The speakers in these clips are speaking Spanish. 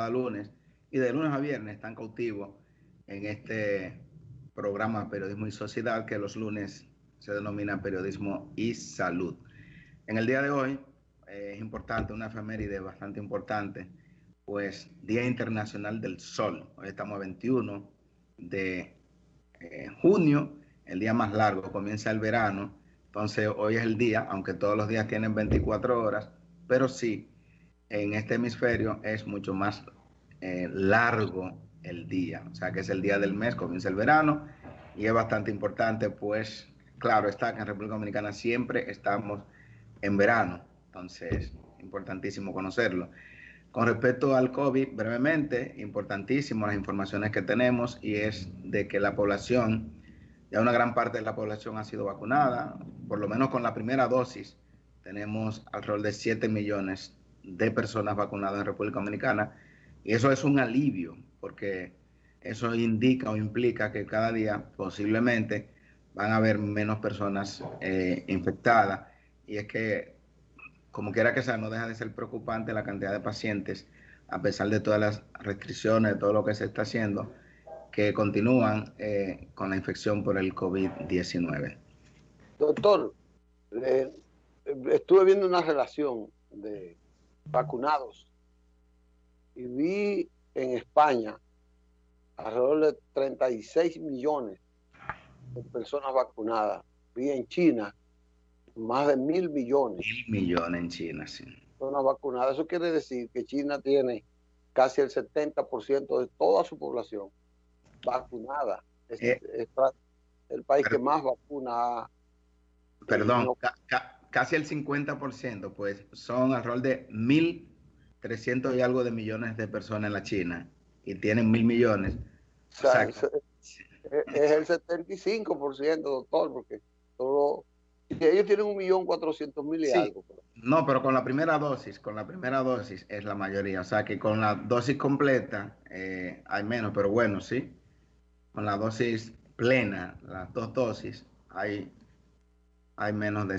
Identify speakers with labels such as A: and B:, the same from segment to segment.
A: cada lunes y de lunes a viernes están cautivos en este programa Periodismo y Sociedad, que los lunes se denomina Periodismo y Salud. En el día de hoy es importante, una efeméride bastante importante, pues Día Internacional del Sol. Hoy estamos a 21 de junio, el día más largo, comienza el verano. Entonces hoy es el día, aunque todos los días tienen 24 horas, pero sí, en este hemisferio es mucho más largo el día. O sea que es el día del mes, comienza el verano y es bastante importante, pues claro está que en República Dominicana siempre estamos en verano. Entonces, importantísimo conocerlo. Con respecto al COVID, brevemente, importantísimo las informaciones que tenemos y es de que la población, ya una gran parte de la población ha sido vacunada, por lo menos con la primera dosis, tenemos alrededor de 7 millones de personas vacunadas en República Dominicana y eso es un alivio porque eso indica o implica que cada día posiblemente van a haber menos personas infectadas y es que como quiera que sea, no deja de ser preocupante la cantidad de pacientes, a pesar de todas las restricciones, de todo lo que se está haciendo, que continúan con la infección por el COVID-19.
B: Doctor, estuve viendo una relación de vacunados y vi en España alrededor de 36 millones de personas vacunadas. Vi en China más de 1.000 millones.
A: 1.000 millones en China, sí.
B: Personas vacunadas. Eso quiere decir que China tiene casi el 70% de toda su población vacunada. Es el país que más vacuna.
A: Perdón, casi el 50%, pues son alrededor de 1.300 y algo de millones de personas en la China y tienen 1.000 millones.
B: O sea, es el 75%, doctor, porque todo, ellos tienen 1.400.000 y
A: sí,
B: algo.
A: no, pero con la primera dosis es la mayoría. O sea que con la dosis completa hay menos, pero bueno, sí. Con la dosis plena, las dos dosis, hay menos de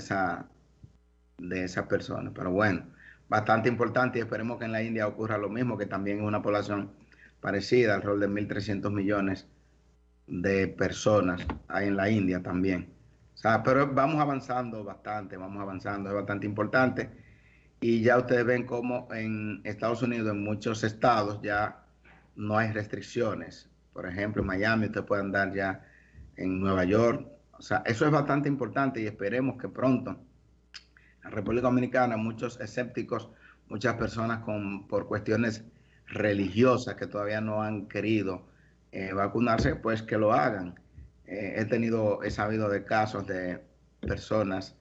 A: esas personas. Pero bueno, bastante importante y esperemos que en la India ocurra lo mismo, que también es una población parecida, alrededor de 1.300 millones de personas hay en la India también. O sea, pero vamos avanzando bastante, vamos avanzando, es bastante importante. Y ya ustedes ven como en Estados Unidos, en muchos estados, ya no hay restricciones. Por ejemplo, en Miami usted puede andar ya en Nueva York. O sea, eso es bastante importante y esperemos que pronto en República Dominicana muchos escépticos, muchas personas por cuestiones religiosas que todavía no han querido vacunarse, pues que lo hagan. He sabido de casos de personas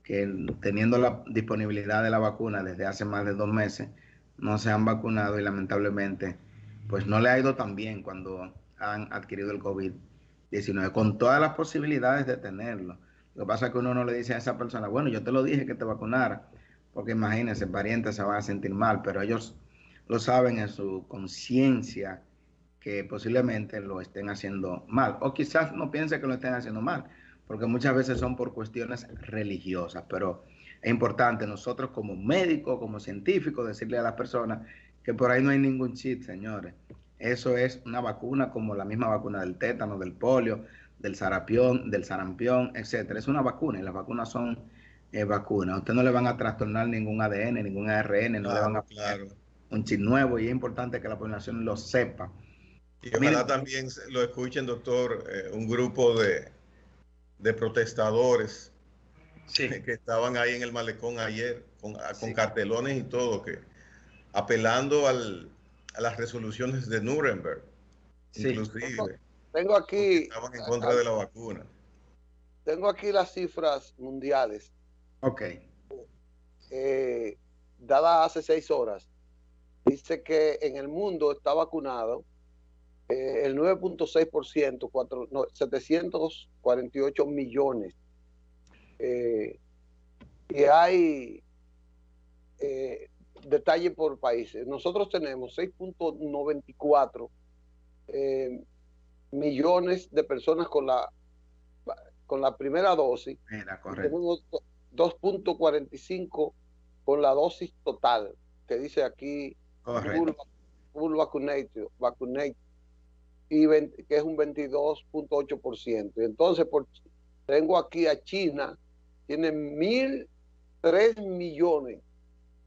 A: que teniendo la disponibilidad de la vacuna desde hace más de 2 meses, no se han vacunado y lamentablemente pues no le ha ido tan bien cuando han adquirido el COVID-19, con todas las posibilidades de tenerlo. Lo que pasa es que uno no le dice a esa persona, bueno, yo te lo dije que te vacunara, porque imagínense, parientes se van a sentir mal, pero ellos lo saben en su conciencia que posiblemente lo estén haciendo mal, o quizás no piense que lo estén haciendo mal, porque muchas veces son por cuestiones religiosas, pero es importante nosotros como médicos, como científicos, decirle a las personas que por ahí no hay ningún chip, señores. Eso es una vacuna como la misma vacuna del tétano, del polio, del sarampión, etcétera. Es una vacuna y las vacunas son vacunas. A usted no le van a trastornar ningún ADN, ningún ARN, no le van a poner un chip nuevo y es importante que la población lo sepa.
C: Y ojalá también lo escuchen, doctor, un grupo de protestadores
A: sí,
C: que estaban ahí en el malecón ayer con cartelones y todo, que apelando a las resoluciones de Nuremberg,
A: sí.
C: inclusive.
B: Tengo aquí,
C: estaban en contra de la vacuna.
B: Tengo aquí las cifras mundiales.
A: Ok.
B: Dadas hace 6 horas. Dice que en el mundo está vacunado el 9.6%, 748 millones. Y hay detalle por países. Nosotros tenemos 6.94 millones de personas con la primera dosis. Tenemos 2.45 con la dosis total, que dice aquí full vacunate y que es un 22.8%. Entonces, tengo aquí a China, tiene 1.003 millones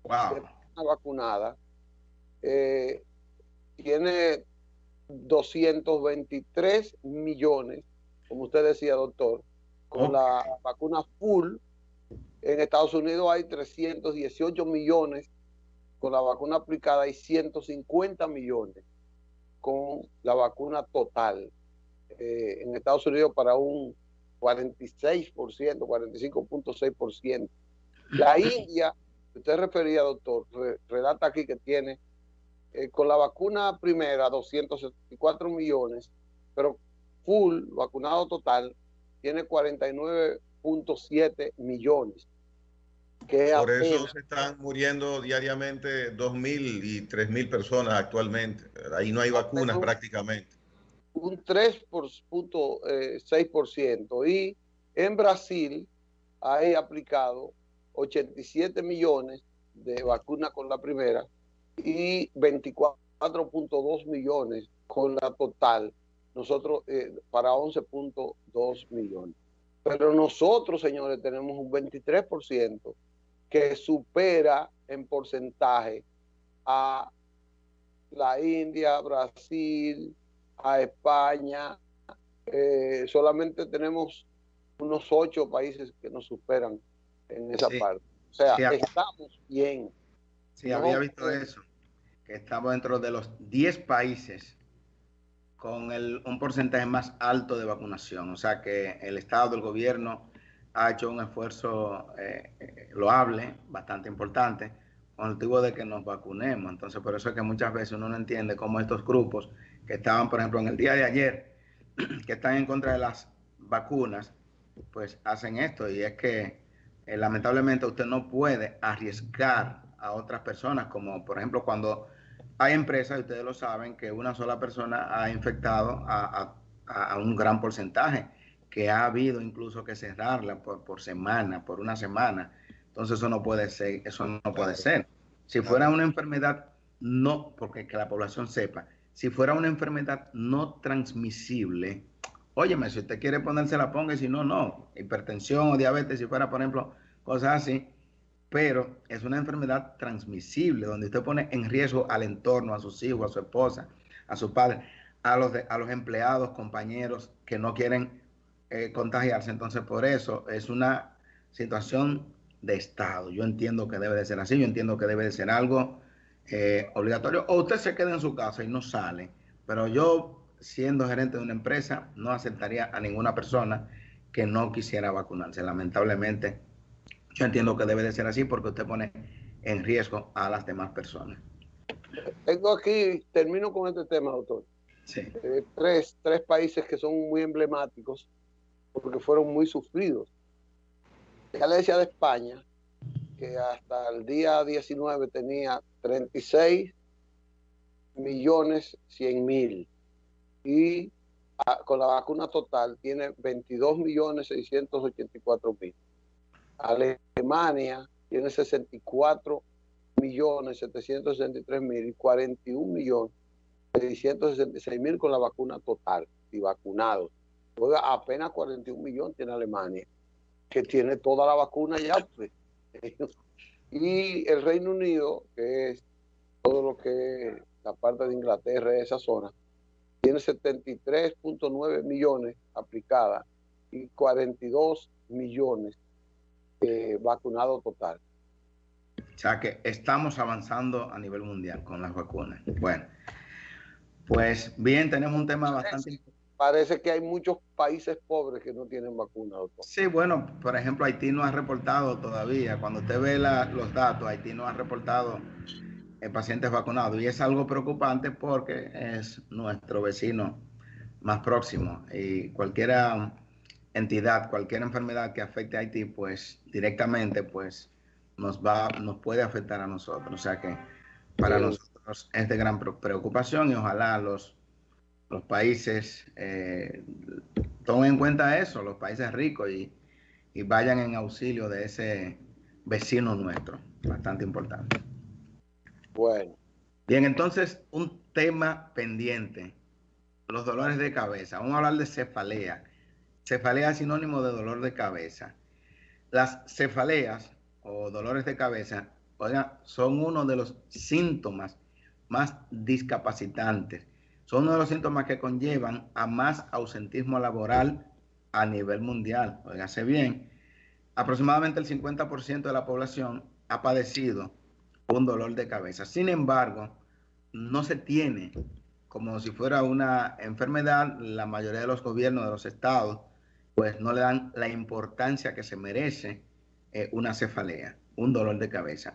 B: de personas vacunadas, tiene 223 millones, como usted decía, doctor, con la vacuna full. En Estados Unidos hay 318 millones con la vacuna aplicada y 150 millones con la vacuna total. En Estados Unidos para un 46%, 45.6%. La India, usted refería, doctor, relata aquí que tiene con la vacuna primera 274 millones, pero full, vacunado total, tiene 49.7 millones. Que
C: por eso se están muriendo diariamente 2.000 y 3.000 personas actualmente. Ahí no hay vacunas prácticamente.
B: Un 3.6%. Y en Brasil hay aplicado 87 millones de vacunas con la primera y 24.2 millones con la total. Nosotros para 11.2 millones. Pero nosotros, señores, tenemos un 23% que supera en porcentaje a la India, Brasil, a España. Solamente tenemos unos 8 países que nos superan en esa parte. O sea, estamos bien.
A: Sí, no, había visto eso, que estamos dentro de los 10 países con un porcentaje más alto de vacunación. O sea que el Estado, el gobierno, ha hecho un esfuerzo loable, bastante importante, con el motivo de que nos vacunemos. Entonces, por eso es que muchas veces uno no entiende cómo estos grupos que estaban, por ejemplo, en el día de ayer, que están en contra de las vacunas, pues hacen esto. Y es que lamentablemente usted no puede arriesgar a otras personas, como por ejemplo cuando hay empresas, y ustedes lo saben, que una sola persona ha infectado a un gran porcentaje, que ha habido incluso que cerrarla por semana, por una semana. Entonces eso no puede ser, eso no puede ser. Si fuera una enfermedad, no, porque que la población sepa, si fuera una enfermedad no transmisible, óyeme, si usted quiere ponérsela, ponga, y si no, no. Hipertensión o diabetes, si fuera, por ejemplo, cosas así, pero es una enfermedad transmisible, donde usted pone en riesgo al entorno, a sus hijos, a su esposa, a su padre, a los empleados, compañeros que no quieren contagiarse. Entonces, por eso es una situación de Estado. Yo entiendo que debe de ser así, yo entiendo que debe de ser algo obligatorio, o usted se queda en su casa y no sale, pero yo, siendo gerente de una empresa, no aceptaría a ninguna persona que no quisiera vacunarse. Lamentablemente, yo entiendo que debe de ser así porque usted pone en riesgo a las demás personas.
B: Tengo aquí, termino con este tema, doctor.
A: Sí.
B: Tres países que son muy emblemáticos porque fueron muy sufridos. Ya le decía de España, que hasta el día 19 tenía 36.100.000 y con la vacuna total tiene 22.684.000. Alemania tiene 64.763.000 y 41.666.000 con la vacuna total y vacunados. Oiga, apenas 41 millones tiene Alemania, que tiene toda la vacuna ya, pues. Y el Reino Unido, que es todo lo que es la parte de Inglaterra, esa zona, tiene 73.9 millones aplicadas y 42 millones vacunados total.
A: O sea que estamos avanzando a nivel mundial con las vacunas. Bueno, pues bien, tenemos un tema bastante importante.
B: Parece que hay muchos países pobres que no tienen vacuna, doctor.
A: Sí, bueno, por ejemplo, Haití no ha reportado todavía. Cuando usted ve los datos, Haití no ha reportado pacientes vacunados. Y es algo preocupante porque es nuestro vecino más próximo. Y cualquier entidad, cualquier enfermedad que afecte a Haití, pues directamente, pues nos puede afectar a nosotros. O sea que para nosotros es de gran preocupación y ojalá los países tomen en cuenta eso, los países ricos, y vayan en auxilio de ese vecino nuestro, bastante importante.
B: Bueno,
A: Bien, entonces, un tema pendiente, los dolores de cabeza. Vamos a hablar de cefalea. Cefalea es sinónimo de dolor de cabeza. Las cefaleas o dolores de cabeza, oigan, son uno de los síntomas más discapacitantes. Son uno de los síntomas que conllevan a más ausentismo laboral a nivel mundial. Óigase bien, aproximadamente el 50% de la población ha padecido un dolor de cabeza. Sin embargo, no se tiene como si fuera una enfermedad. La mayoría de los gobiernos de los estados pues no le dan la importancia que se merece una cefalea, un dolor de cabeza.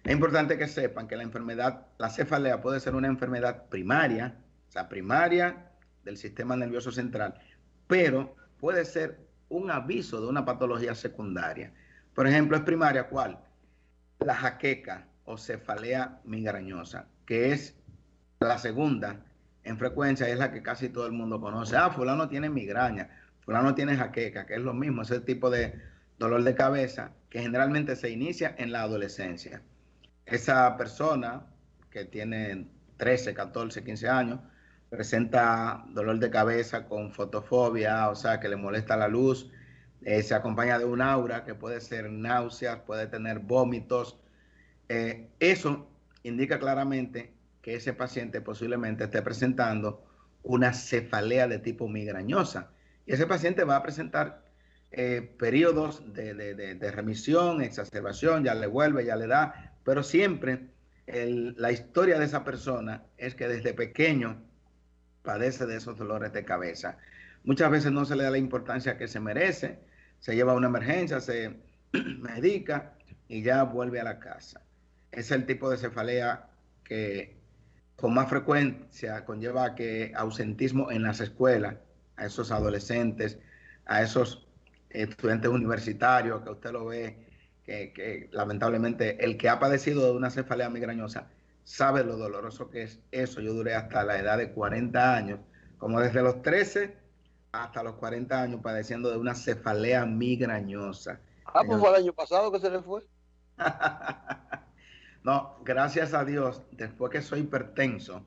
A: Es importante que sepan que la enfermedad, la cefalea puede ser una enfermedad primaria, o sea, primaria del sistema nervioso central, pero puede ser un aviso de una patología secundaria. Por ejemplo, es primaria, ¿cuál? La jaqueca o cefalea migrañosa, que es la segunda en frecuencia, es la que casi todo el mundo conoce. Ah, fulano tiene migraña, fulano tiene jaqueca, que es lo mismo, ese tipo de dolor de cabeza que generalmente se inicia en la adolescencia. Esa persona que tiene 13, 14, 15 años presenta dolor de cabeza con fotofobia, o sea, que le molesta la luz, se acompaña de un aura que puede ser náuseas, puede tener vómitos. Eso indica claramente que ese paciente posiblemente esté presentando una cefalea de tipo migrañosa. Y ese paciente va a presentar periodos de remisión, exacerbación, ya le vuelve, ya le da, pero siempre la historia de esa persona es que desde pequeño padece de esos dolores de cabeza. Muchas veces no se le da la importancia que se merece, se lleva a una emergencia, se medica y ya vuelve a la casa. Es el tipo de cefalea que con más frecuencia conlleva que ausentismo en las escuelas, a esos adolescentes, a esos estudiantes universitarios, que usted lo ve, que lamentablemente el que ha padecido de una cefalea migrañosa sabe lo doloroso que es eso. Yo duré hasta la edad de 40 años, como desde los 13 hasta los 40 años padeciendo de una cefalea migrañosa.
B: Ah, pues fue el año pasado que se le fue.
A: No, gracias a Dios, después que soy hipertenso,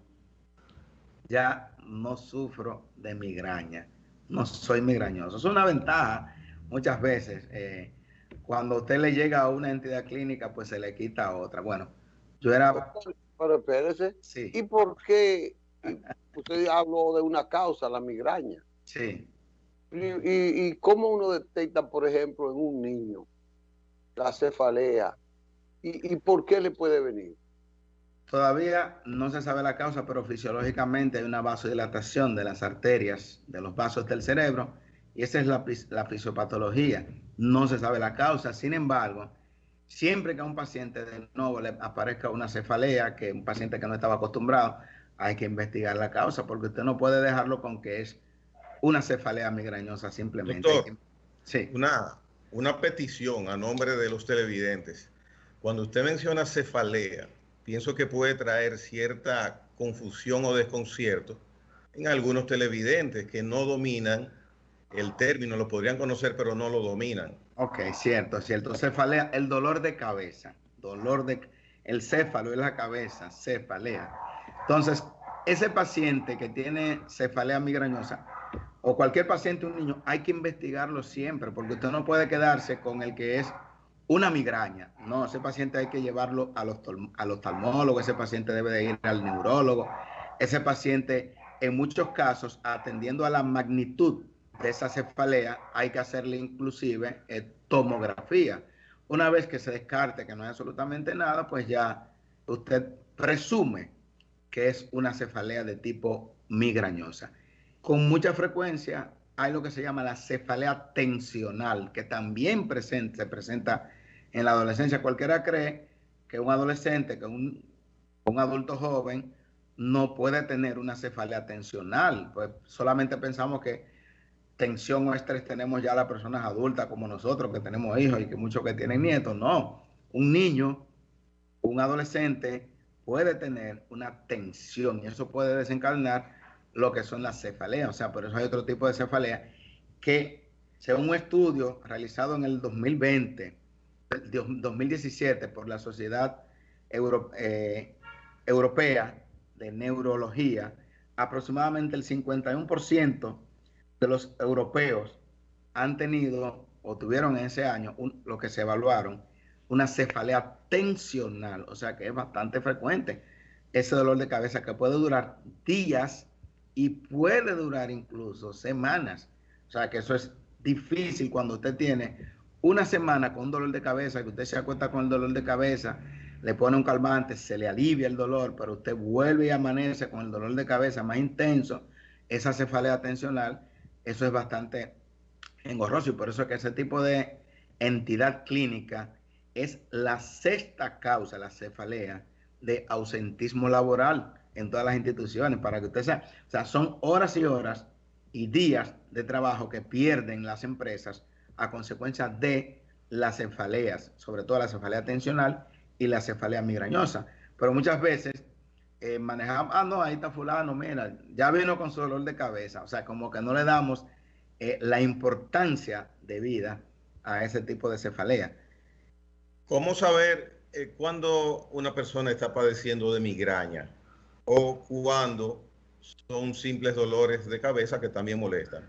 A: ya no sufro de migraña, no soy migrañoso. Es una ventaja muchas veces. Cuando a usted le llega a una entidad clínica, pues se le quita a otra. Bueno, yo era...
B: Pero espérese,
A: Sí.
B: ¿y por qué usted habló de una causa, la migraña?
A: Sí.
B: ¿Y cómo uno detecta, por ejemplo, en un niño la cefalea? ¿Y por qué le puede venir?
A: Todavía no se sabe la causa, pero fisiológicamente hay una vasodilatación de las arterias, de los vasos del cerebro, y esa es la fisiopatología. No se sabe la causa. Sin embargo, siempre que a un paciente de nuevo le aparezca una cefalea, que un paciente que no estaba acostumbrado, hay que investigar la causa, porque usted no puede dejarlo con que es una cefalea migrañosa simplemente.
C: Doctor,
A: sí.
C: una petición a nombre de los televidentes. Cuando usted menciona cefalea, pienso que puede traer cierta confusión o desconcierto en algunos televidentes que no dominan el término, lo podrían conocer, pero no lo dominan.
A: Ok, cierto, cierto. Cefalea, el dolor de cabeza, el céfalo es la cabeza, cefalea. Entonces, ese paciente que tiene cefalea migrañosa, o cualquier paciente, un niño, hay que investigarlo siempre, porque usted no puede quedarse con el que es una migraña. No, ese paciente hay que llevarlo al oftalmólogo, ese paciente debe de ir al neurólogo, ese paciente, en muchos casos, atendiendo a la magnitud de esa cefalea, hay que hacerle inclusive tomografía. Una vez que se descarte que no hay absolutamente nada, pues ya usted presume que es una cefalea de tipo migrañosa. Con mucha frecuencia hay lo que se llama la cefalea tensional, que también se presenta en la adolescencia. Cualquiera cree que un adolescente, que un adulto joven, no puede tener una cefalea tensional. Pues solamente pensamos que tensión o estrés tenemos ya las personas adultas como nosotros, que tenemos hijos y que muchos que tienen nietos. No, un niño, un adolescente puede tener una tensión y eso puede desencadenar lo que son las cefaleas. O sea, por eso hay otro tipo de cefalea que, según un estudio realizado en el 2020, 2017 por la Sociedad Europea de Neurología, aproximadamente el 51% de los europeos han tenido o tuvieron en ese año lo que se evaluaron, una cefalea tensional, o sea que es bastante frecuente ese dolor de cabeza que puede durar días y puede durar incluso semanas. O sea que eso es difícil cuando usted tiene una semana con un dolor de cabeza, que usted se acuesta con el dolor de cabeza, le pone un calmante, se le alivia el dolor, pero usted vuelve y amanece con el dolor de cabeza más intenso, esa cefalea tensional, eso es bastante engorroso, y por eso es que ese tipo de entidad clínica es la sexta causa, la cefalea, de ausentismo laboral en todas las instituciones, para que usted o sea, son horas y horas y días de trabajo que pierden las empresas a consecuencia de las cefaleas, sobre todo la cefalea tensional y la cefalea migrañosa. Pero muchas veces manejamos, no, ahí está fulano, mira, ya vino con su dolor de cabeza, o sea, como que no le damos la importancia de vida a ese tipo de cefalea.
C: ¿Cómo saber cuándo una persona está padeciendo de migraña o cuándo son simples dolores de cabeza que también molestan?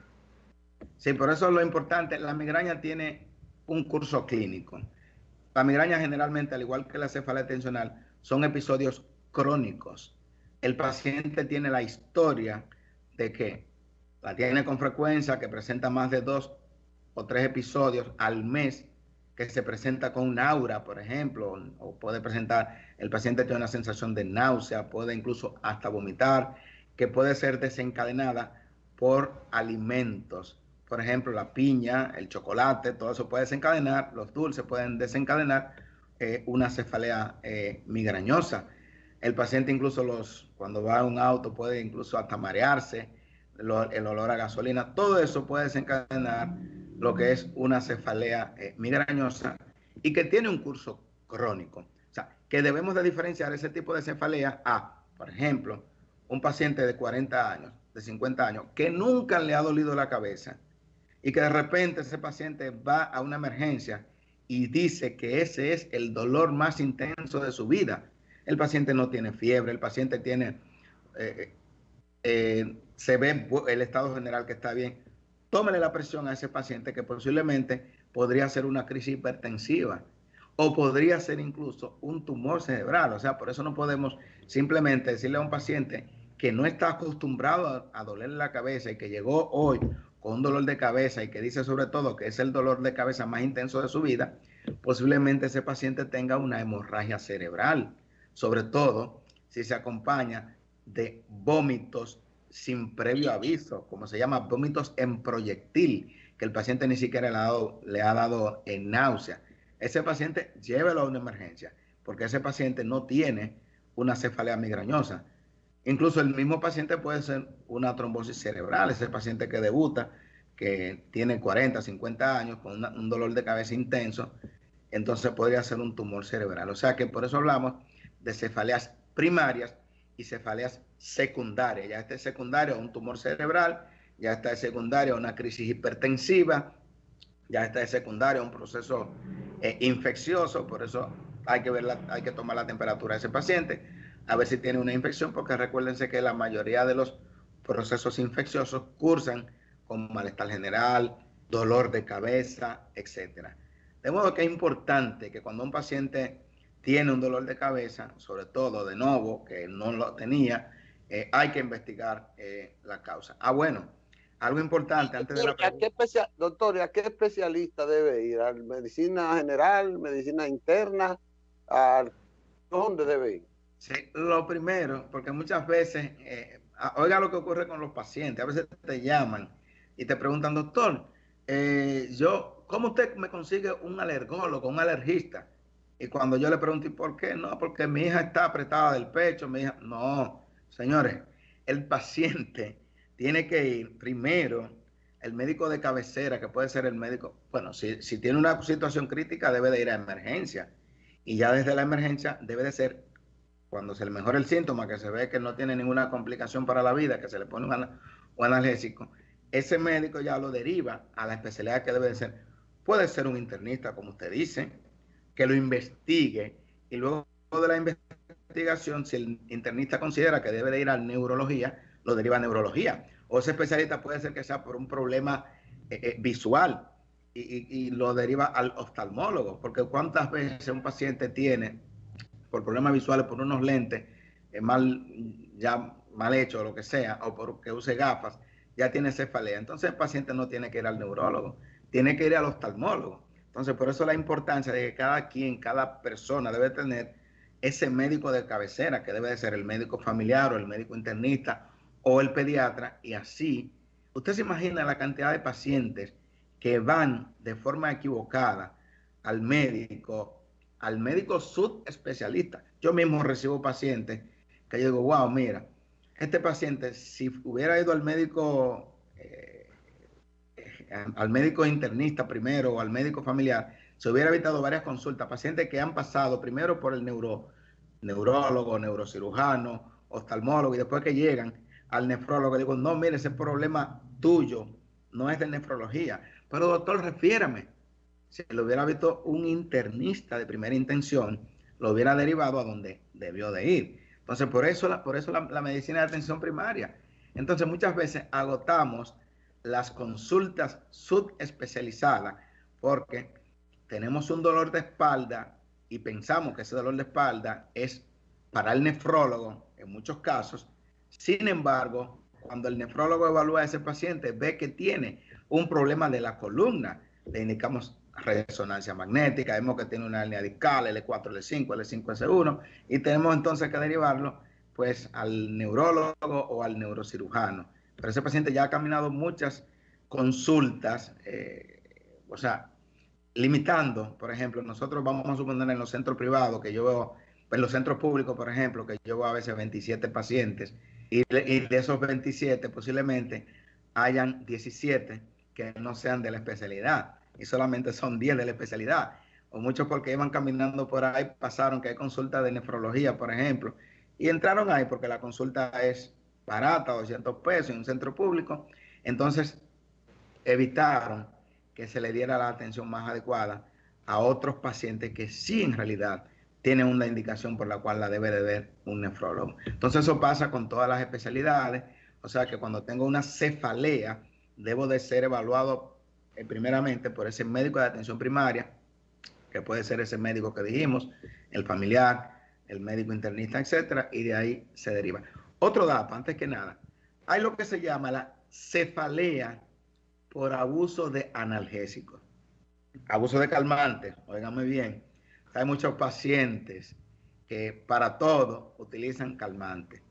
A: Sí, por eso es lo importante. La migraña tiene un curso clínico. La migraña generalmente, al igual que la cefalea tensional, son episodios crónicos. El paciente tiene la historia de que la tiene con frecuencia, que presenta más de 2 o 3 episodios al mes, que se presenta con un aura, por ejemplo, o puede presentar, el paciente tiene una sensación de náusea, puede incluso hasta vomitar, que puede ser desencadenada por alimentos. Por ejemplo, la piña, el chocolate, todo eso puede desencadenar, los dulces pueden desencadenar una cefalea migrañosa. El paciente incluso cuando va a un auto puede incluso hasta marearse, el olor a gasolina, todo eso puede desencadenar lo que es una cefalea migrañosa y que tiene un curso crónico. O sea, que debemos de diferenciar ese tipo de cefalea a, por ejemplo, un paciente de 40 años, de 50 años, que nunca le ha dolido la cabeza y que de repente ese paciente va a una emergencia y dice que ese es el dolor más intenso de su vida. El paciente no tiene fiebre, el paciente tiene, se ve el estado general que está bien. Tómele la presión a ese paciente, que posiblemente podría ser una crisis hipertensiva o podría ser incluso un tumor cerebral. O sea, por eso no podemos simplemente decirle a un paciente que no está acostumbrado a dolerle la cabeza y que llegó hoy con un dolor de cabeza y que dice sobre todo que es el dolor de cabeza más intenso de su vida, posiblemente ese paciente tenga una hemorragia cerebral, sobre todo si se acompaña de vómitos sin previo aviso, como se llama, vómitos en proyectil, que el paciente ni siquiera le ha dado náusea. Ese paciente llévelo a una emergencia, porque ese paciente no tiene una cefalea migrañosa. Incluso el mismo paciente puede ser una trombosis cerebral, ese paciente que debuta, que tiene 40, 50 años, con un dolor de cabeza intenso, entonces podría ser un tumor cerebral. O sea que por eso hablamos de cefaleas primarias y cefaleas secundarias. Ya este secundario es un tumor cerebral, ya está de secundario una crisis hipertensiva, ya está de secundario un proceso infeccioso, por eso hay que tomar la temperatura de ese paciente, a ver si tiene una infección, porque recuérdense que la mayoría de los procesos infecciosos cursan con malestar general, dolor de cabeza, etcétera. De modo que es importante que cuando un paciente tiene un dolor de cabeza, sobre todo de nuevo, que no lo tenía, hay que investigar la causa. Bueno, algo importante antes de la pregunta.
B: Doctor, ¿a qué especialista debe ir? ¿A medicina general, medicina interna? ¿A dónde debe ir?
A: Sí, lo primero, porque muchas veces, oiga lo que ocurre con los pacientes, a veces te llaman y te preguntan, doctor, ¿cómo usted me consigue un alergólogo, un alergista? Y cuando yo le pregunto, ¿y por qué? No, porque mi hija está apretada del pecho, mi hija... No, señores, el paciente tiene que ir primero, el médico de cabecera, que puede ser el médico, bueno, si tiene una situación crítica, debe de ir a emergencia. Y ya desde la emergencia debe de ser, cuando se le mejora el síntoma, que se ve que no tiene ninguna complicación para la vida, que se le pone un analgésico, ese médico ya lo deriva a la especialidad que debe de ser. Puede ser un internista, como usted dice, que lo investigue y luego de la investigación investigación, si el internista considera que debe de ir a neurología, lo deriva a neurología. O ese especialista puede ser que sea por un problema visual y lo deriva al oftalmólogo, porque cuántas veces un paciente tiene, por problemas visuales, por unos lentes mal hechos o lo que sea, o porque use gafas, ya tiene cefalea. Entonces el paciente no tiene que ir al neurólogo, tiene que ir al oftalmólogo. Entonces, por eso la importancia de que cada persona debe tener ese médico de cabecera, que debe de ser el médico familiar o el médico internista o el pediatra, y así, usted se imagina la cantidad de pacientes que van de forma equivocada al médico subespecialista. Yo mismo recibo pacientes que yo digo, wow, mira, este paciente, si hubiera ido al médico internista primero o al médico familiar, se hubiera evitado varias consultas. Pacientes que han pasado primero por el neurólogo, neurocirujano, oftalmólogo, y después que llegan al nefrólogo, digo, no, mire, ese problema tuyo no es de nefrología, pero doctor, refiérame. Si lo hubiera visto un internista de primera intención, lo hubiera derivado a donde debió de ir. Entonces, por eso la medicina de atención primaria. Entonces, muchas veces agotamos las consultas subespecializadas porque tenemos un dolor de espalda y pensamos que ese dolor de espalda es para el nefrólogo en muchos casos. Sin embargo, cuando el nefrólogo evalúa a ese paciente, ve que tiene un problema de la columna, le indicamos resonancia magnética, vemos que tiene una hernia discal, L4, L5, L5, S1, y tenemos entonces que derivarlo pues al neurólogo o al neurocirujano. Pero ese paciente ya ha caminado muchas consultas, o sea, limitando, por ejemplo, nosotros vamos a suponer en los centros privados, que yo veo, en los centros públicos, por ejemplo, que yo veo a veces 27 pacientes, y de esos 27 posiblemente hayan 17 que no sean de la especialidad, y solamente son 10 de la especialidad, o muchos porque iban caminando por ahí, pasaron que hay consulta de nefrología, por ejemplo, y entraron ahí porque la consulta es barata, 200 pesos en un centro público, entonces evitaron que se le diera la atención más adecuada a otros pacientes que sí en realidad tienen una indicación por la cual la debe de ver un nefrólogo. Entonces eso pasa con todas las especialidades, o sea que cuando tengo una cefalea, debo de ser evaluado primeramente por ese médico de atención primaria, que puede ser ese médico que dijimos, el familiar, el médico internista, etcétera, y de ahí se deriva. Otro dato, antes que nada, hay lo que se llama la cefalea por abuso de analgésicos, abuso de calmantes, óigame bien. Hay muchos pacientes que para todo utilizan calmante.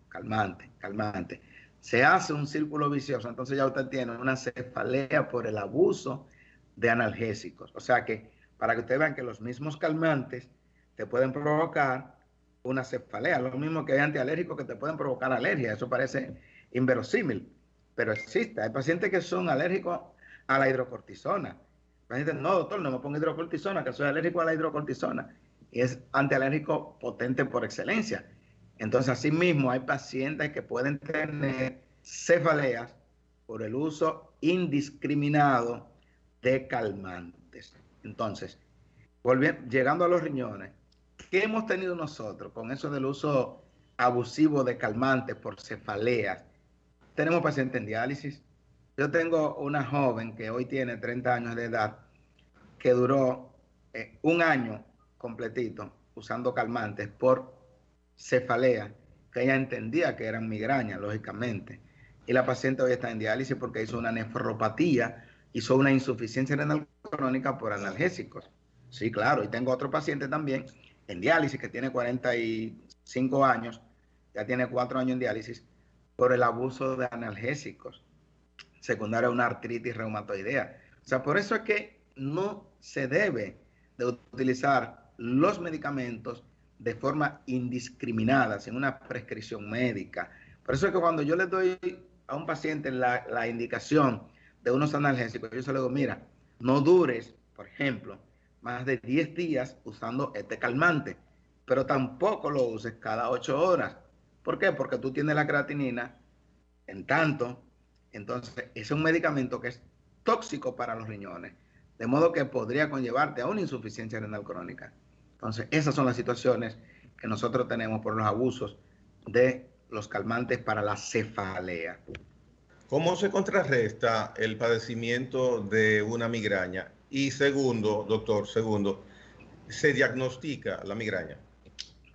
A: Se hace un círculo vicioso, entonces ya usted tiene una cefalea por el abuso de analgésicos. O sea que, para que ustedes vean que los mismos calmantes te pueden provocar una cefalea, lo mismo que hay antialérgicos que te pueden provocar alergia. Eso parece inverosímil, pero existe. Hay pacientes que son alérgicos a la hidrocortisona. Pacientes, no, doctor, no me ponga hidrocortisona, que soy alérgico a la hidrocortisona. Y es antialérgico potente por excelencia. Entonces, asimismo, hay pacientes que pueden tener cefaleas por el uso indiscriminado de calmantes. Entonces, llegando a los riñones, ¿qué hemos tenido nosotros con eso del uso abusivo de calmantes por cefaleas? Tenemos pacientes en diálisis. Yo tengo una joven que hoy tiene 30 años de edad, que duró un año completito usando calmantes por cefalea, que ella entendía que eran migrañas, lógicamente. Y la paciente hoy está en diálisis porque hizo una nefropatía, hizo una insuficiencia renal crónica por analgésicos. Sí, claro. Y tengo otro paciente también en diálisis que tiene 45 años, ya tiene 4 años en diálisis, por el abuso de analgésicos, secundaria a una artritis reumatoidea. O sea, por eso es que no se debe de utilizar los medicamentos de forma indiscriminada, sin una prescripción médica. Por eso es que cuando yo le doy a un paciente la indicación de unos analgésicos, yo se le digo, mira, no dures, por ejemplo, más de 10 días usando este calmante, pero tampoco lo uses cada 8 horas. ¿Por qué? Porque tú tienes la creatinina en tanto, entonces es un medicamento que es tóxico para los riñones, de modo que podría conllevarte a una insuficiencia renal crónica. Entonces, esas son las situaciones que nosotros tenemos por los abusos de los calmantes para la cefalea.
C: ¿Cómo se contrarresta el padecimiento de una migraña? Y segundo, doctor, ¿se diagnostica la migraña?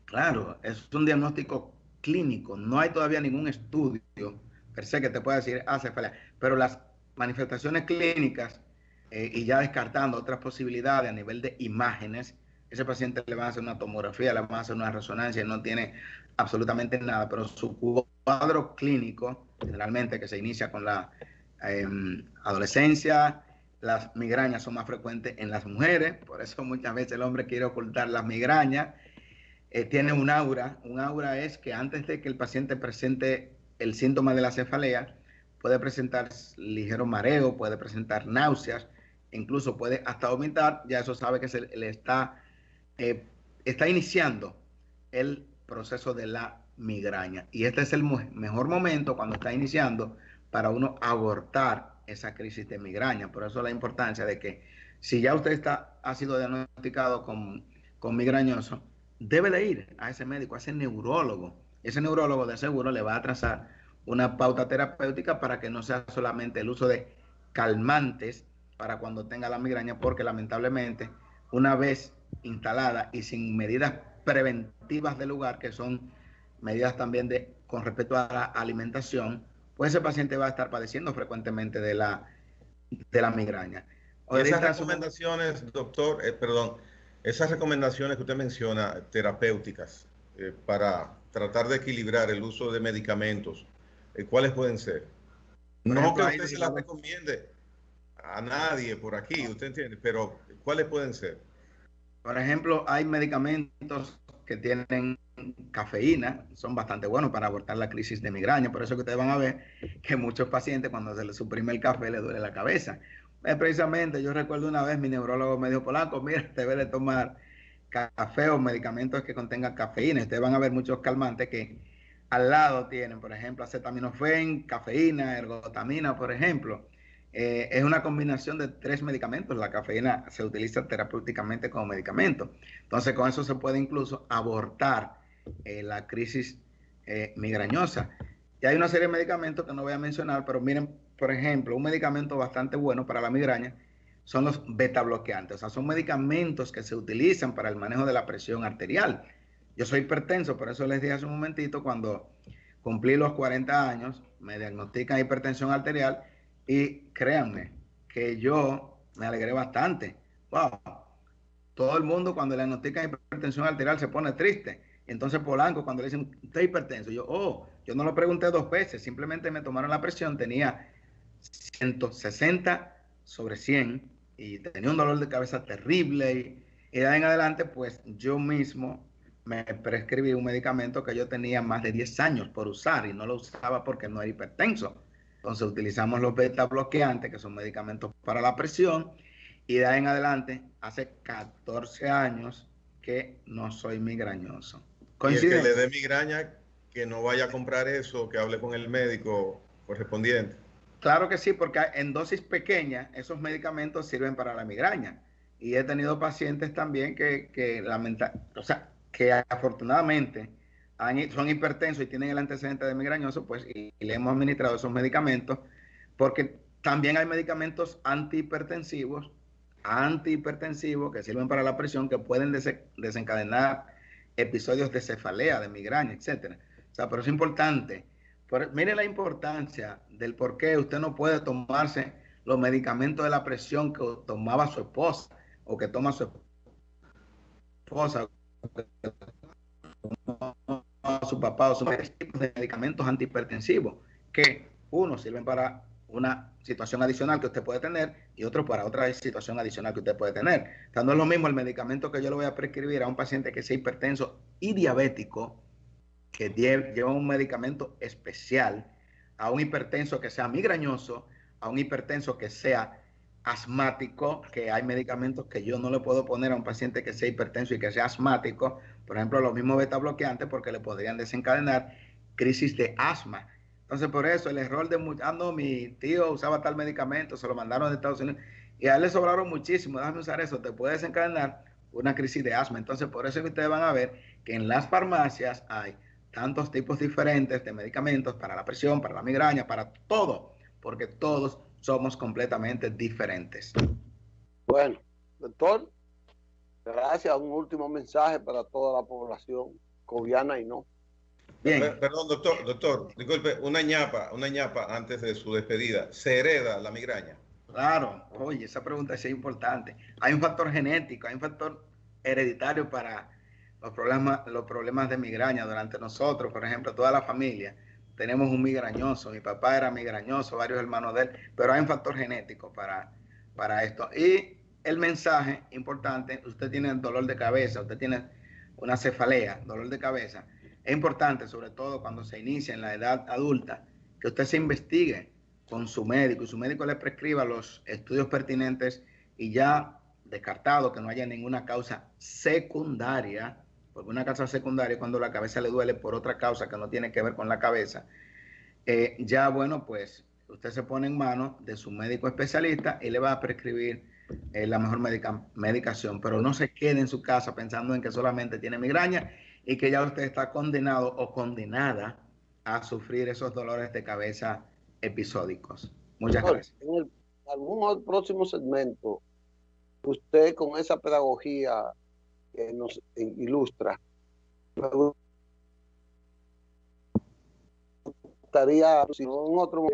A: Claro, es un diagnóstico clínico. No hay todavía ningún estudio per se que te pueda decir cefalea, pero las manifestaciones clínicas y ya descartando otras posibilidades a nivel de imágenes, ese paciente le van a hacer una tomografía, le van a hacer una resonancia y no tiene absolutamente nada, pero su cuadro clínico, generalmente que se inicia con la adolescencia, las migrañas son más frecuentes en las mujeres, por eso muchas veces el hombre quiere ocultar las migrañas. Tiene un aura. Un aura es que antes de que el paciente presente el síntoma de la cefalea, puede presentar ligero mareo, puede presentar náuseas, incluso puede hasta vomitar. Ya eso sabe que se le está iniciando el proceso de la migraña. Y este es el mejor momento cuando está iniciando para uno abortar esa crisis de migraña. Por eso la importancia de que si ya usted ha sido diagnosticado con migrañoso, debe de ir a ese médico, a ese neurólogo. Ese neurólogo de seguro le va a trazar una pauta terapéutica para que no sea solamente el uso de calmantes para cuando tenga la migraña, porque lamentablemente una vez instalada y sin medidas preventivas del lugar, que son medidas también con respecto a la alimentación, pues ese paciente va a estar padeciendo frecuentemente de la migraña.
C: Y esas recomendaciones, doctor, esas recomendaciones que usted menciona, terapéuticas, para tratar de equilibrar el uso de medicamentos, ¿cuáles pueden ser? No que usted se las recomiende a nadie por aquí, usted entiende, pero ¿cuáles pueden ser?
A: Por ejemplo, hay medicamentos que tienen cafeína, son bastante buenos para abortar la crisis de migraña, por eso que ustedes van a ver que muchos pacientes cuando se les suprime el café les duele la cabeza. Precisamente, yo recuerdo una vez mi neurólogo me dijo, Polanco, mira, debe de tomar café o medicamentos que contengan cafeína. Ustedes van a ver muchos calmantes que al lado tienen, por ejemplo, acetaminofén, cafeína, ergotamina, por ejemplo. Es una combinación de 3 medicamentos. La cafeína se utiliza terapéuticamente como medicamento. Entonces, con eso se puede incluso abortar la crisis migrañosa. Y hay una serie de medicamentos que no voy a mencionar, pero miren, por ejemplo, un medicamento bastante bueno para la migraña son los beta bloqueantes. O sea, son medicamentos que se utilizan para el manejo de la presión arterial. Yo soy hipertenso, por eso les dije hace un momentito, cuando cumplí los 40 años, me diagnostican hipertensión arterial y créanme que yo me alegré bastante. Wow, todo el mundo cuando le diagnostican hipertensión arterial se pone triste. Entonces Polanco, cuando le dicen, usted es hipertenso, yo no lo pregunté 2 veces, simplemente me tomaron la presión, tenía 160/100 y tenía un dolor de cabeza terrible y de ahí en adelante pues yo mismo me prescribí un medicamento que yo tenía más de 10 años por usar y no lo usaba porque no era hipertenso. Entonces utilizamos los beta bloqueantes, que son medicamentos para la presión, y de ahí en adelante hace 14 años que no soy migrañoso.
C: Y el que le dé migraña, que no vaya a comprar eso, que hable con el médico correspondiente.
A: Claro que sí, porque en dosis pequeñas esos medicamentos sirven para la migraña. Y he tenido pacientes también que afortunadamente son hipertensos y tienen el antecedente de migrañoso, pues y le hemos administrado esos medicamentos, porque también hay medicamentos antihipertensivos que sirven para la presión, que pueden desencadenar episodios de cefalea, de migraña, etcétera. O sea, pero es importante. Miren la importancia del por qué usted no puede tomarse los medicamentos de la presión que tomaba su esposa o que toma su esposa, o su papá, o sus tipos de medicamentos antihipertensivos, que unos sirven para una situación adicional que usted puede tener y otro para otra situación adicional que usted puede tener. O sea, no es lo mismo el medicamento que yo le voy a prescribir a un paciente que sea hipertenso y diabético, que lleva un medicamento especial, a un hipertenso que sea migrañoso, a un hipertenso que sea asmático, que hay medicamentos que yo no le puedo poner a un paciente que sea hipertenso y que sea asmático, por ejemplo, los mismos beta bloqueantes, porque le podrían desencadenar crisis de asma. Entonces, por eso el error de mi tío usaba tal medicamento, se lo mandaron de Estados Unidos y a él le sobraron muchísimo, déjame usar eso, te puede desencadenar una crisis de asma. Entonces, por eso ustedes van a ver que en las farmacias hay tantos tipos diferentes de medicamentos para la presión, para la migraña, para todo, porque todos somos completamente diferentes.
B: Bueno, doctor, gracias. Un último mensaje para toda la población coviana y no.
C: Bien. Perdón, doctor, disculpe, una ñapa antes de su despedida. ¿Se hereda la migraña?
A: Claro, oye, esa pregunta es importante. Hay un factor genético, hay un factor hereditario para los problemas de migraña. Durante nosotros, por ejemplo, toda la familia, tenemos un migrañoso. Mi papá era migrañoso, varios hermanos de él, pero hay un factor genético para esto. Y el mensaje importante, usted tiene dolor de cabeza, usted tiene una cefalea, dolor de cabeza. Es importante, sobre todo cuando se inicia en la edad adulta, que usted se investigue con su médico y su médico le prescriba los estudios pertinentes y ya descartado que no haya ninguna causa secundaria, porque una causa secundaria es cuando la cabeza le duele por otra causa que no tiene que ver con la cabeza, ya bueno, pues usted se pone en manos de su médico especialista y le va a prescribir la mejor medicación, pero no se quede en su casa pensando en que solamente tiene migraña y que ya usted está condenado o condenada a sufrir esos dolores de cabeza episódicos. Muchas gracias.
B: En algún próximo segmento, usted con esa pedagogía que nos ilustra, me gustaría, si no en otro,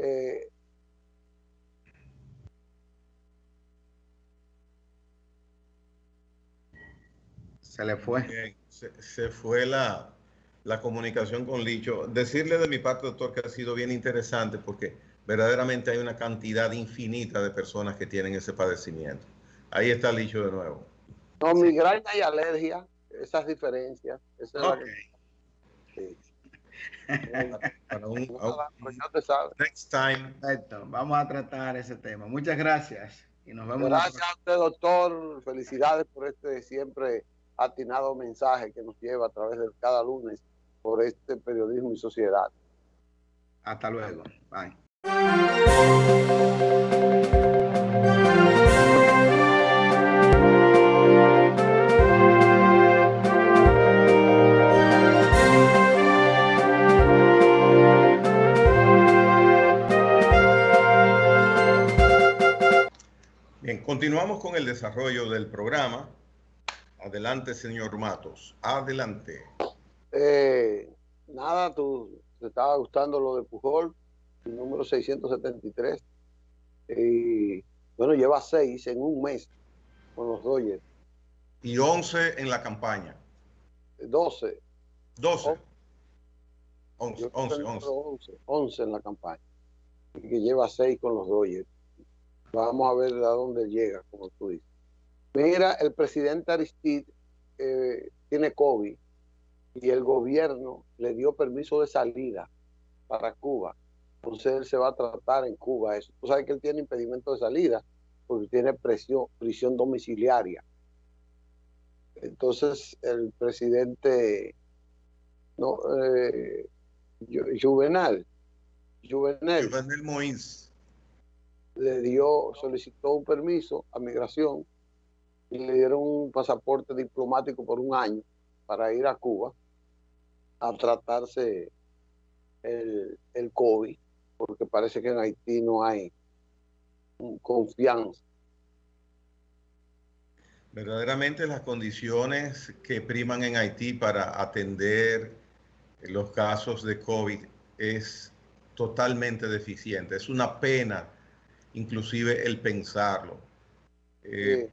A: se le fue.
C: Bien, se fue la comunicación con Licho. Decirle de mi parte, doctor, que ha sido bien interesante porque verdaderamente hay una cantidad infinita de personas que tienen ese padecimiento. Ahí está Licho de nuevo.
B: No, migraña y alergia, esas diferencias. Esa
A: okay.
B: Sí.
C: Para un
A: next time. Perfecto. Vamos a tratar ese tema. Muchas gracias. Y nos vemos.
B: Gracias a usted, doctor. Felicidades por este siempre atinado mensaje que nos lleva a través de cada lunes por este periodismo y sociedad.
A: Hasta luego. Bye.
C: Bien, continuamos con el desarrollo del programa. Adelante, señor Matos. Adelante.
B: Nada, te estaba gustando lo de Pujol, el número 673. Y bueno, lleva 6 en un mes con los Dodgers.
C: Y 11 en la campaña.
B: 12.
C: 12.
B: 11 en la campaña. Y que lleva 6 con los Dodgers. Vamos a ver a dónde llega, como tú dices. Mira, el presidente Aristide tiene COVID y el gobierno le dio permiso de salida para Cuba. Entonces él se va a tratar en Cuba eso. Tú sabes que él tiene impedimento de salida porque tiene prisión domiciliaria. Entonces el presidente Juvenal
C: Moïse
B: solicitó un permiso a migración y le dieron un pasaporte diplomático por un año para ir a Cuba a tratarse el COVID, porque parece que en Haití no hay confianza.
C: Verdaderamente las condiciones que priman en Haití para atender los casos de COVID es totalmente deficiente. Es una pena inclusive el pensarlo.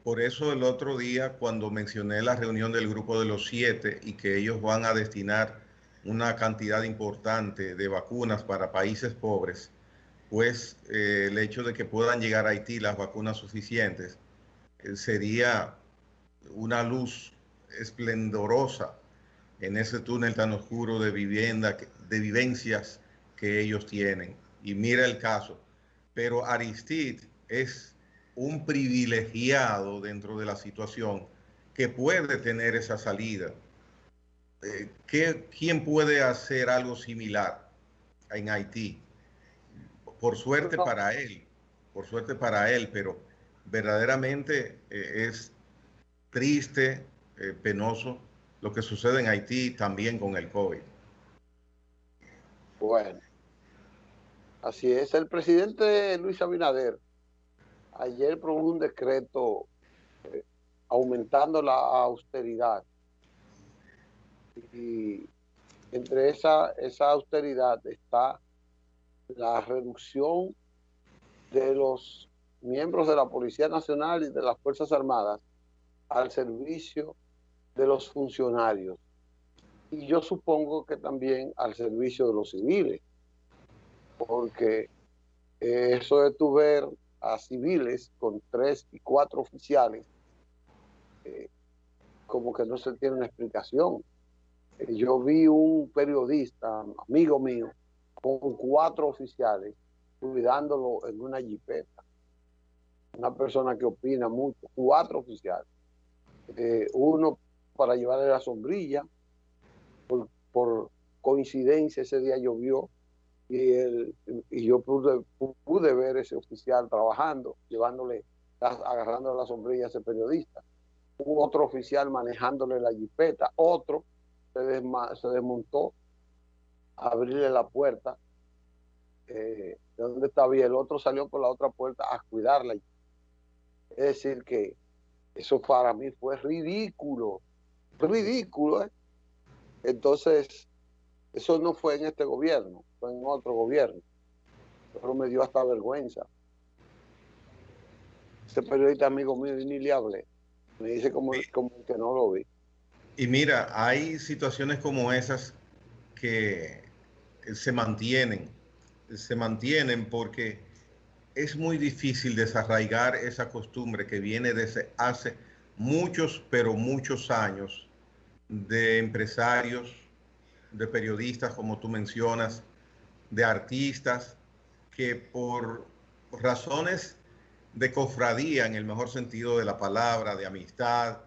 C: Por eso el otro día, cuando mencioné la reunión del grupo de los 7 y que ellos van a destinar una cantidad importante de vacunas para países pobres, pues el hecho de que puedan llegar a Haití las vacunas suficientes sería una luz esplendorosa en ese túnel tan oscuro de vivencias que ellos tienen. Y mira el caso. Pero Aristide es un privilegiado dentro de la situación que puede tener esa salida. ¿Quién puede hacer algo similar en Haití? Por suerte para él, pero verdaderamente es triste penoso lo que sucede en Haití también con el COVID.
B: Bueno, así es. El presidente Luis Abinader ayer probó un decreto aumentando la austeridad. Y entre esa austeridad está la reducción de los miembros de la Policía Nacional y de las Fuerzas Armadas al servicio de los funcionarios. Y yo supongo que también al servicio de los civiles, porque eso de tu ver a civiles con 3 y 4 oficiales, como que no se tiene una explicación. Yo vi un periodista, amigo mío, con 4 oficiales, cuidándolo en una jipeta. Una persona que opina mucho, 4 oficiales. Uno para llevarle la sombrilla, por coincidencia ese día llovió y yo pude ver ese oficial trabajando, agarrando la sombrilla a ese periodista. Un otro oficial manejándole la jipeta, otro se desmontó a abrirle la puerta de donde estaba y el otro salió por la otra puerta a cuidarla. Es decir que eso para mí fue ridículo, ridículo. Entonces, eso no fue en este gobierno, fue en otro gobierno, pero me dio hasta vergüenza. Ese periodista amigo mío, y ni le hablé, me dice como que no lo vi.
C: Y mira, hay situaciones como esas que se mantienen porque es muy difícil desarraigar esa costumbre que viene desde hace muchos, pero muchos años, de empresarios, de periodistas, como tú mencionas, de artistas, que por razones de cofradía, en el mejor sentido de la palabra, de amistad,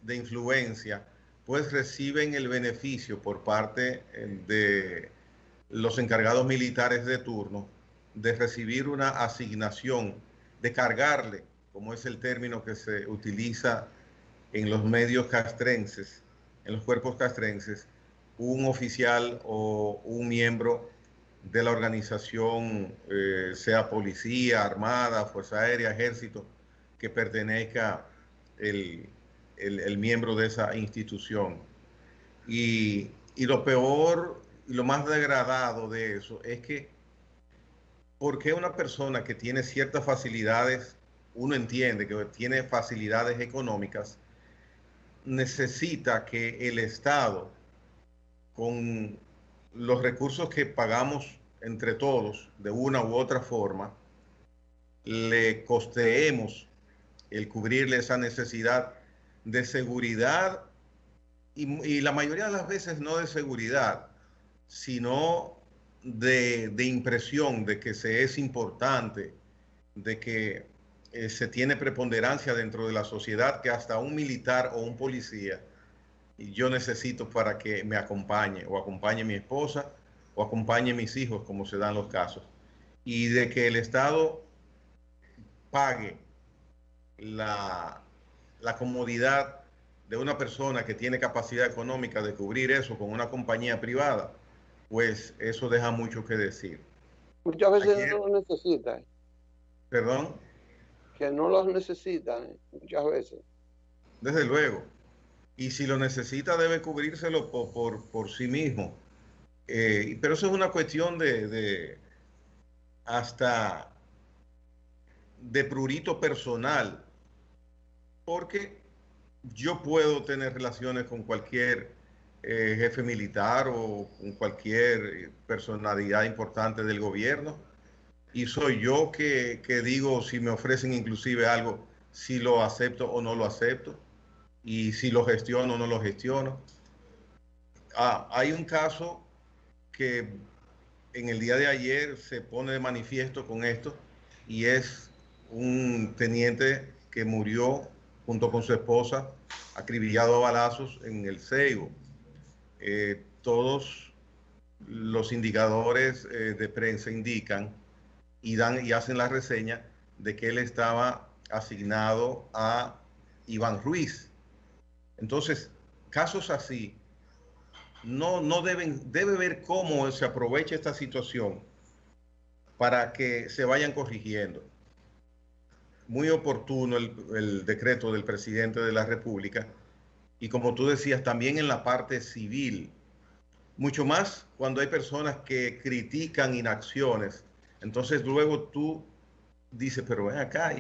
C: de influencia, pues reciben el beneficio por parte de los encargados militares de turno de recibir una asignación, de cargarle, como es el término que se utiliza en los medios castrenses, en los cuerpos castrenses, un oficial o un miembro de la organización, sea policía, armada, fuerza aérea, ejército, que pertenezca el miembro de esa institución. Y lo peor y lo más degradado de eso es que, ¿por qué una persona que tiene ciertas facilidades, uno entiende que tiene facilidades económicas, necesita que el Estado, con los recursos que pagamos entre todos de una u otra forma, le costeemos el cubrirle esa necesidad de seguridad y la mayoría de las veces no de seguridad, sino de impresión de que se es importante, de que se tiene preponderancia dentro de la sociedad, que hasta un militar o un policía y yo necesito para que me acompañe o acompañe mi esposa o acompañe mis hijos, como se dan los casos. Y de que el Estado pague la comodidad de una persona que tiene capacidad económica de cubrir eso con una compañía privada, pues eso deja mucho que decir.
B: Muchas veces
C: Ayer,
B: no lo necesitan.
C: perdón.
B: Que no los necesitan, muchas veces.
C: Desde luego. Y si lo necesita, debe cubrírselo por sí mismo. Pero eso es una cuestión hasta de prurito personal, porque yo puedo tener relaciones con cualquier jefe militar o con cualquier personalidad importante del gobierno, y soy yo que digo si me ofrecen inclusive algo, si lo acepto o no lo acepto, y si lo gestiono o no lo gestiono. Hay un caso que en el día de ayer se pone de manifiesto con esto, y es un teniente que murió junto con su esposa, acribillado a balazos en el Seibo. Todos los indicadores de prensa indican y hacen la reseña de que él estaba asignado a Iván Ruiz, Entonces, casos así, no debe ver cómo se aprovecha esta situación para que se vayan corrigiendo. Muy oportuno el decreto del presidente de la República y como tú decías, también en la parte civil, mucho más cuando hay personas que critican inacciones. Entonces luego tú dices, pero ven acá,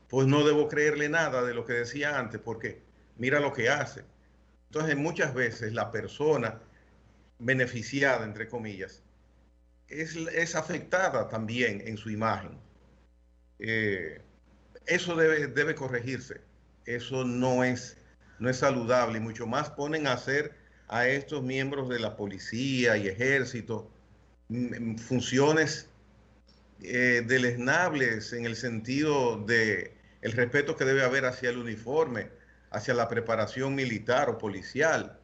C: pues no debo creerle nada de lo que decía antes porque mira lo que hace. Entonces muchas veces la persona beneficiada, entre comillas, es afectada también en su imagen. Eh, Eso debe corregirse. Eso no es saludable y mucho más ponen a hacer a estos miembros de la policía y ejército funciones deleznables en el sentido de el respeto que debe haber hacia el uniforme, hacia la preparación militar o policial.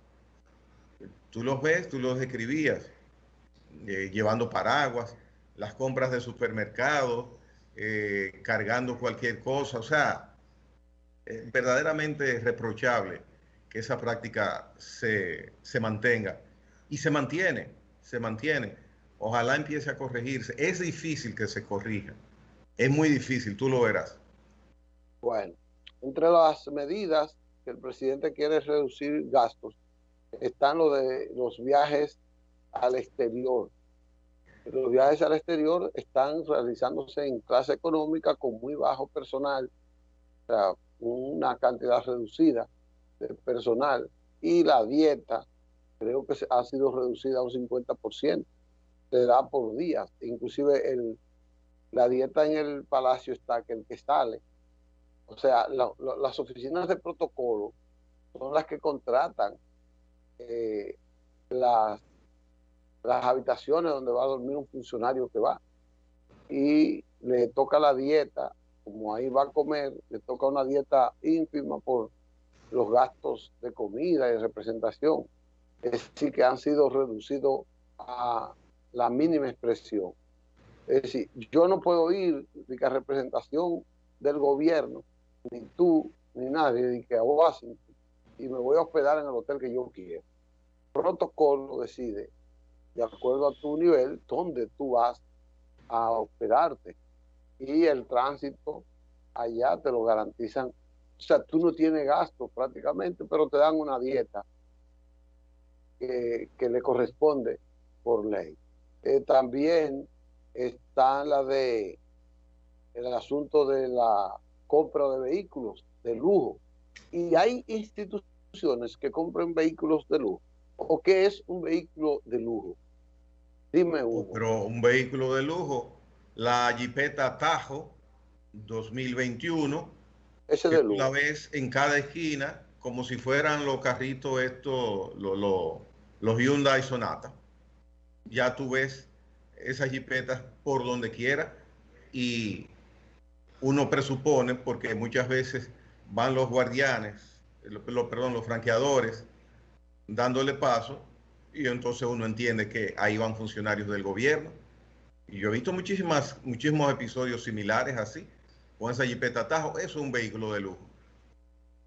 C: Tú los ves, tú los describías, llevando paraguas, las compras de supermercados, cargando cualquier cosa. O sea, verdaderamente reprochable que esa práctica se mantenga. Y se mantiene. Ojalá empiece a corregirse. Es difícil que se corrija. Es muy difícil, tú lo verás.
B: Bueno, entre las medidas que el presidente quiere reducir gastos están lo de los viajes al exterior. Los viajes al exterior están realizándose en clase económica con muy bajo personal, o sea, una cantidad reducida de personal, y la dieta creo que ha sido reducida a un 50%, se da por días, inclusive la dieta en el Palacio está que el que sale, o sea, las oficinas de protocolo son las que contratan eh, las, las habitaciones donde va a dormir un funcionario que va, y le toca la dieta, como ahí va a comer, le toca una dieta ínfima por los gastos de comida y representación. Es decir, que han sido reducidos a la mínima expresión. Es decir, yo no puedo ir de que a representación del gobierno, ni tú, ni nadie, de que a Washington, y me voy a hospedar en el hotel que yo quiero. El protocolo decide, de acuerdo a tu nivel, dónde tú vas a hospedarte. Y el tránsito allá te lo garantizan. O sea, tú no tienes gastos prácticamente, pero te dan una dieta que le corresponde por ley. También está el asunto de la compra de vehículos de lujo. Y hay instituciones que compran vehículos de lujo. ¿O qué es un vehículo de lujo? Dime uno.
C: Pero un vehículo de lujo, la Jeepeta Tahoe 2021,
B: Ese
C: que
B: de
C: tú la
B: lujo.
C: ves en cada esquina como si fueran los carritos estos, los Hyundai Sonata. Ya tú ves esas jipetas por donde quiera y uno presupone, porque muchas veces van los guardianes, perdón, los franqueadores, dándole paso, y entonces uno entiende que ahí van funcionarios del gobierno. Y yo he visto muchísimos episodios similares así, con esa jipeta Tahoe. Eso es un vehículo de lujo.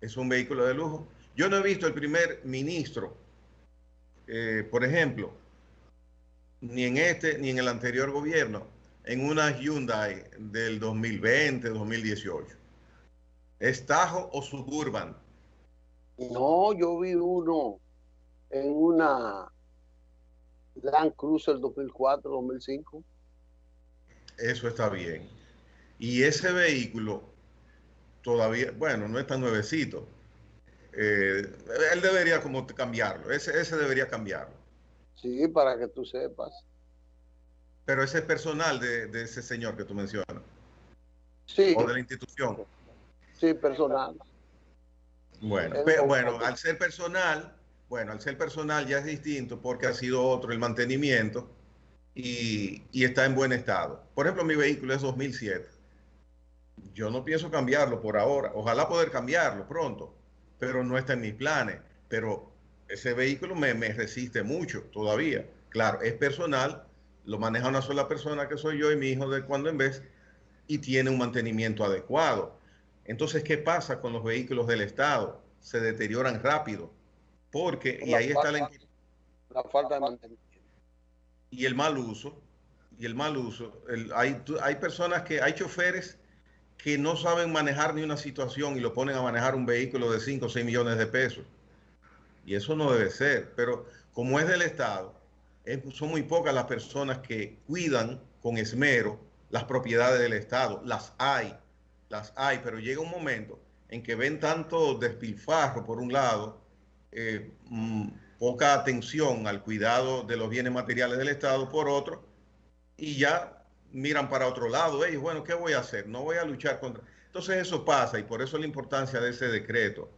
C: Es un vehículo de lujo. Yo no he visto el primer ministro, por ejemplo, ni en este ni en el anterior gobierno, en una Hyundai del 2020, 2018. ¿Es Tahoe o Suburban?
B: No, yo vi uno en una Land Cruiser 2004-2005.
C: Eso está bien. Y ese vehículo todavía, bueno, no es tan nuevecito. Él debería como cambiarlo, ese debería cambiarlo.
B: Sí, para que tú sepas.
C: Pero ese es personal de ese señor que tú mencionas, o de
B: Sí,
C: la institución.
B: sí, personal.
C: Bueno,
B: Él lo
C: bueno,
B: usó.
C: al ser personal ya es distinto porque ha sido otro el mantenimiento y está en buen estado. Por ejemplo, mi vehículo es 2007. Yo no pienso cambiarlo por ahora. Ojalá poder cambiarlo pronto, pero no está en mis planes. Pero ese vehículo me resiste mucho todavía. Claro, es personal, lo maneja una sola persona que soy yo y mi hijo de cuando en vez y tiene un mantenimiento adecuado. Entonces, ¿qué pasa con los vehículos del Estado? se deterioran rápido, porque, y ahí está
B: la falta de mantenimiento.
C: Y el mal uso, hay personas hay choferes que no saben manejar ni una situación y lo ponen a manejar un vehículo de 5 o 6 millones de pesos. Y eso no debe ser, pero como es del Estado, son muy pocas las personas que cuidan con esmero las propiedades del Estado. Las hay, pero llega un momento en que ven tanto despilfarro por un lado, poca atención al cuidado de los bienes materiales del Estado por otro, y ya miran para otro lado. Ellos, bueno, ¿qué voy a hacer? No voy a luchar contra... Entonces eso pasa, y por eso la importancia de ese decreto.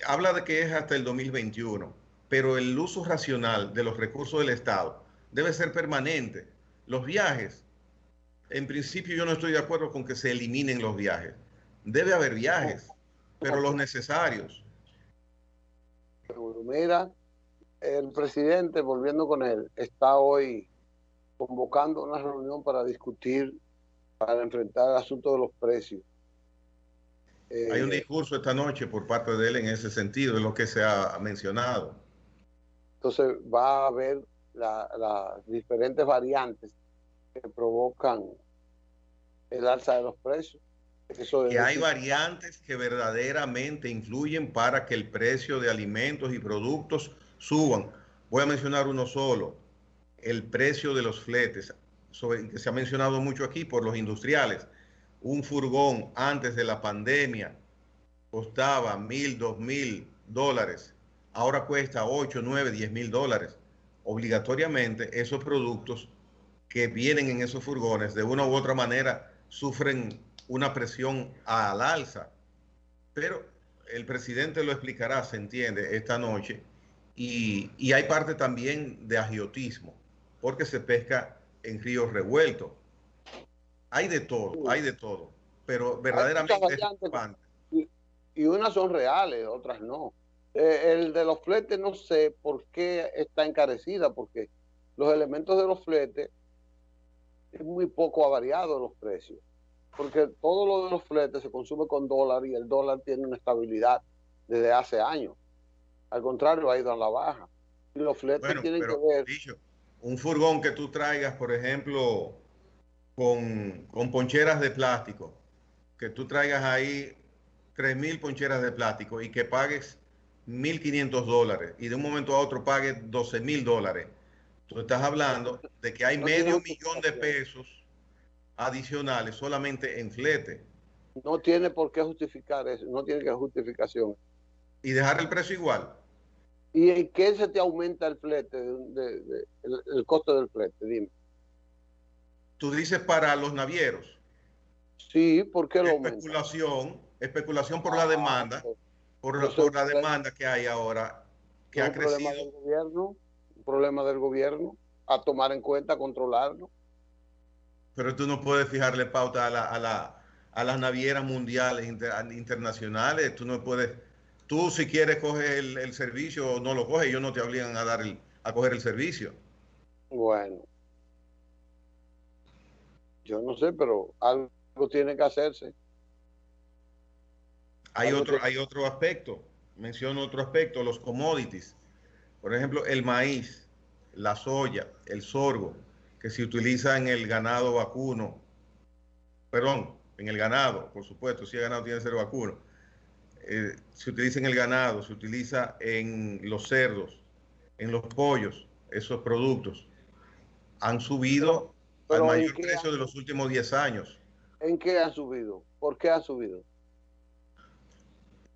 C: Habla de que es hasta el 2021, pero el uso racional de los recursos del Estado debe ser permanente. Los viajes, en principio yo no estoy de acuerdo con que se eliminen los viajes. Debe haber viajes, pero los necesarios.
B: Mira, el presidente, volviendo con él, está hoy convocando una reunión para discutir, para enfrentar el asunto de los precios.
C: Hay un discurso esta noche por parte de él en ese sentido, de lo que se ha mencionado.
B: Entonces va a haber las diferentes variantes que provocan el alza de los precios.
C: Que hay variantes que verdaderamente influyen para que el precio de alimentos y productos suban. Voy a mencionar uno solo, el precio de los fletes, que se ha mencionado mucho aquí por los industriales. Un furgón antes de la pandemia costaba $1,000, $2,000, ahora cuesta $8, $9, $10,000. Obligatoriamente esos productos que vienen en esos furgones de una u otra manera sufren una presión al alza, pero el presidente lo explicará, se entiende, esta noche, y hay parte también de agiotismo, porque se pesca en ríos revueltos. Hay de todo, pero verdaderamente es preocupante.
B: Y unas son reales, otras no. El de los fletes no sé por qué está encarecida, porque los elementos de los fletes es muy poco variado los precios, porque todo lo de los fletes se consume con dólar y el dólar tiene una estabilidad desde hace años. Al contrario, ha ido a la baja. Y los fletes tienen que ver...
C: Un furgón que tú traigas, por ejemplo, con poncheras de plástico, que tú traigas ahí 3,000 poncheras de plástico y que pagues $1,500 y de un momento a otro pagues $12,000. Tú estás hablando de que hay medio millón de pesos adicionales solamente en flete.
B: No tiene por qué justificar eso, no tiene que justificación.
C: Y dejar el precio igual.
B: ¿Y en qué se te aumenta el flete, el costo del flete? Dime.
C: Tú dices para los navieros.
B: Sí, ¿por qué lo
C: aumenta? Especulación por la demanda, por la demanda que hay ahora, que ha crecido.
B: Un problema del gobierno a tomar en cuenta, a controlarlo.
C: Pero tú no puedes fijarle pauta a las navieras mundiales, internacionales. Tú no puedes, tú si quieres coger el servicio, no lo coges, ellos no te obligan a coger el servicio.
B: Bueno, yo no sé, pero algo tiene que hacerse.
C: Hay otro aspecto, menciono otro aspecto, los commodities. Por ejemplo, el maíz, la soya, el sorgo, que se utiliza en el ganado vacuno. Perdón, en el ganado, por supuesto, si el ganado tiene que ser vacuno. Se utiliza en el ganado, se utiliza en los cerdos, en los pollos, esos productos. Han subido al mayor precio de los últimos 10 años.
B: ¿En qué han subido? ¿Por qué han subido?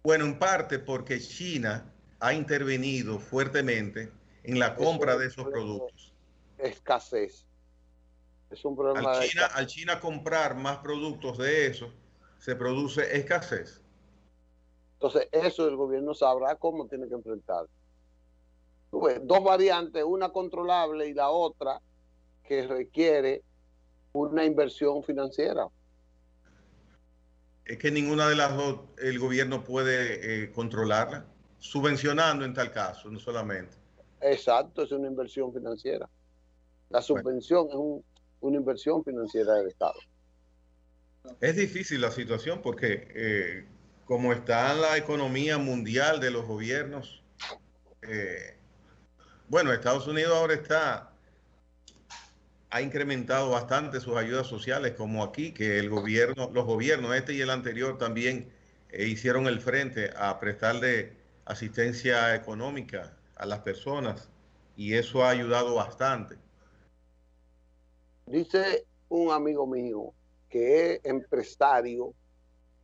C: Bueno, en parte porque China ha intervenido fuertemente en la compra de esos productos.
B: Escasez. Es un problema
C: al China comprar más productos de eso, se produce escasez.
B: Entonces, eso el gobierno sabrá cómo tiene que enfrentar. Dos variantes, una controlable y la otra que requiere una inversión financiera.
C: Es que ninguna de las dos el gobierno puede controlarla, subvencionando en tal caso, no solamente.
B: Exacto, es una inversión financiera. La subvención es una inversión financiera del Estado.
C: Es difícil la situación porque como está la economía mundial de los gobiernos, bueno, Estados Unidos ahora ha incrementado bastante sus ayudas sociales, como aquí, que el gobierno, los gobiernos, este y el anterior, también hicieron el frente a prestarle asistencia económica a las personas, y eso ha ayudado bastante.
B: Dice un amigo mío que es empresario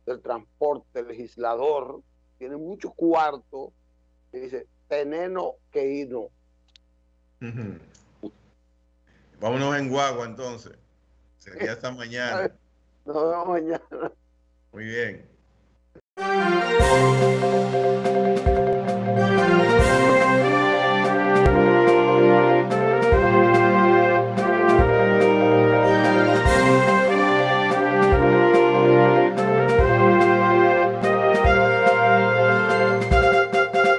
B: del transporte, legislador, tiene mucho cuarto, y dice, tenemos que irnos.
C: Vámonos en guagua entonces. Sería hasta mañana.
B: Nos vemos mañana.
C: Muy bien.